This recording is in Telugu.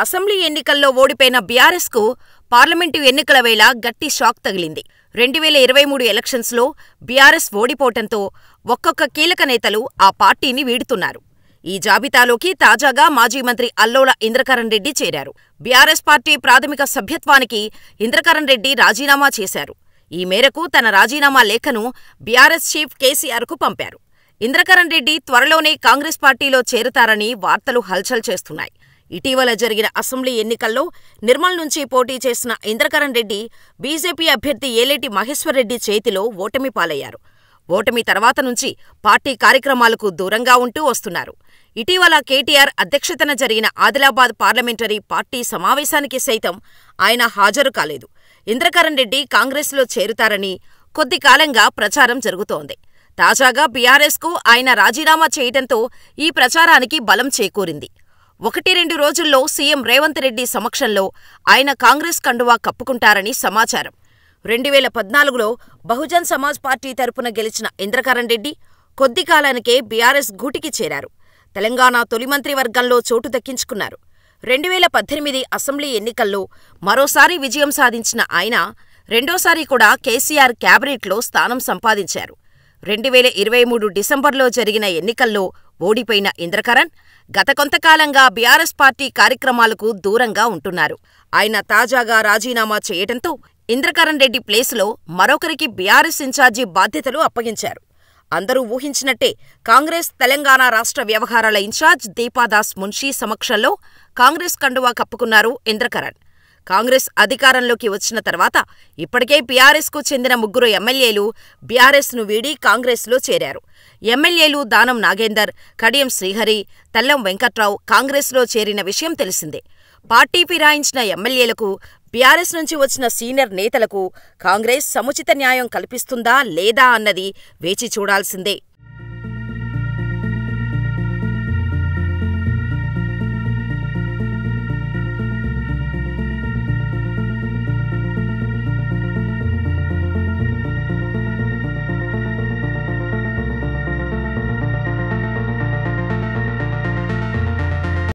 అసెంబ్లీ ఎన్నికల్లో ఓడిపోయిన బీఆర్ఎస్కు పార్లమెంటు ఎన్నికల వేళ గట్టి షాక్ తగిలింది. 2023 ఎలక్షన్స్లో బీఆర్ఎస్ ఓడిపోవటంతో ఒక్కొక్క కీలక నేతలు ఆ పార్టీని వీడుతున్నారు. ఈ జాబితాలోకి తాజాగా మాజీ మంత్రి అల్లోల ఇంద్రకరణ్ రెడ్డి చేరారు. బీఆర్ఎస్ పార్టీ ప్రాథమిక సభ్యత్వానికి ఇంద్రకరణ్ రెడ్డి రాజీనామా చేశారు. ఈ మేరకు తన రాజీనామా లేఖను బీఆర్ఎస్ చీఫ్ కేసీఆర్కు పంపారు. ఇంద్రకరణ్ రెడ్డి త్వరలోనే కాంగ్రెస్ పార్టీలో చేరుతారని వార్తలు హల్చల్ చేస్తున్నాయి. ఇటీవల జరిగిన అసెంబ్లీ ఎన్నికల్లో నిర్మల్ నుంచి పోటీ చేసిన ఇంద్రకరణ్ రెడ్డి బీజేపీ అభ్యర్థి ఏలేటి మహేశ్వర్రెడ్డి చేతిలో ఓటమి పాలయ్యారు. ఓటమి తర్వాత నుంచి పార్టీ కార్యక్రమాలకు దూరంగా ఉంటూ వస్తున్నారు. ఇటీవల కేటీఆర్ అధ్యక్షతన జరిగిన ఆదిలాబాద్ పార్లమెంటరీ పార్టీ సమావేశానికి సైతం ఆయన హాజరు కాలేదు. ఇంద్రకరణ్ రెడ్డి కాంగ్రెస్లో చేరుతారని కొద్ది కాలంగా ప్రచారం జరుగుతోంది. తాజాగా బీఆర్ఎస్కు ఆయన రాజీనామా చేయటంతో ఈ ప్రచారానికి బలం చేకూరింది. 1-2 రోజుల్లో సీఎం రేవంత్ రెడ్డి సమక్షంలో ఆయన కాంగ్రెస్ కండువా కప్పుకుంటారని సమాచారం. 2014లో బహుజన్ సమాజ్ పార్టీ తరపున గెలిచిన ఇంద్రకరణ్ రెడ్డి కొద్ది కాలానికే బీఆర్ఎస్ గూటికి చేరారు. తెలంగాణ తొలి మంత్రివర్గంలో చోటు దక్కించుకున్నారు. 2018 అసెంబ్లీ ఎన్నికల్లో మరోసారి విజయం సాధించిన ఆయన రెండోసారి కూడా కేసీఆర్ క్యాబినెట్లో స్థానం సంపాదించారు. 2023 డిసెంబర్లో జరిగిన ఎన్నికల్లో ఓడిపోయిన ఇంద్రకరణ్ గత కొంతకాలంగా బీఆర్ఎస్ పార్టీ కార్యక్రమాలకు దూరంగా ఉంటున్నారు. ఆయన తాజాగా రాజీనామా చేయటంతో ఇంద్రకరణ్ రెడ్డి ప్లేసులో మరొకరికి బీఆర్ఎస్ ఇన్ఛార్జి బాధ్యతలు అప్పగించారు. అందరూ ఊహించినట్టే కాంగ్రెస్ తెలంగాణ రాష్ట్ర వ్యవహారాల ఇన్ఛార్జ్ దీపాదాస్ మున్షీ సమక్షంలో కాంగ్రెస్ కండువా కప్పుకున్నారు ఇంద్రకరణ్. కాంగ్రెస్ అధికారంలోకి వచ్చిన తర్వాత ఇప్పటికే బీఆర్ఎస్కు చెందిన 3 ఎమ్మెల్యేలు బీఆర్ఎస్ను వీడి కాంగ్రెస్లో చేరారు. ఎమ్మెల్యేలు దానం నాగేందర్, కడియం శ్రీహరి, తెల్లం వెంకట్రావు కాంగ్రెస్లో చేరిన విషయం తెలిసిందే. పార్టీ ఫిరాయించిన ఎమ్మెల్యేలకు, బీఆర్ఎస్ నుంచి వచ్చిన సీనియర్ నేతలకు కాంగ్రెస్ సముచిత న్యాయం కల్పిస్తుందా లేదా అన్నది వేచి చూడాల్సిందే.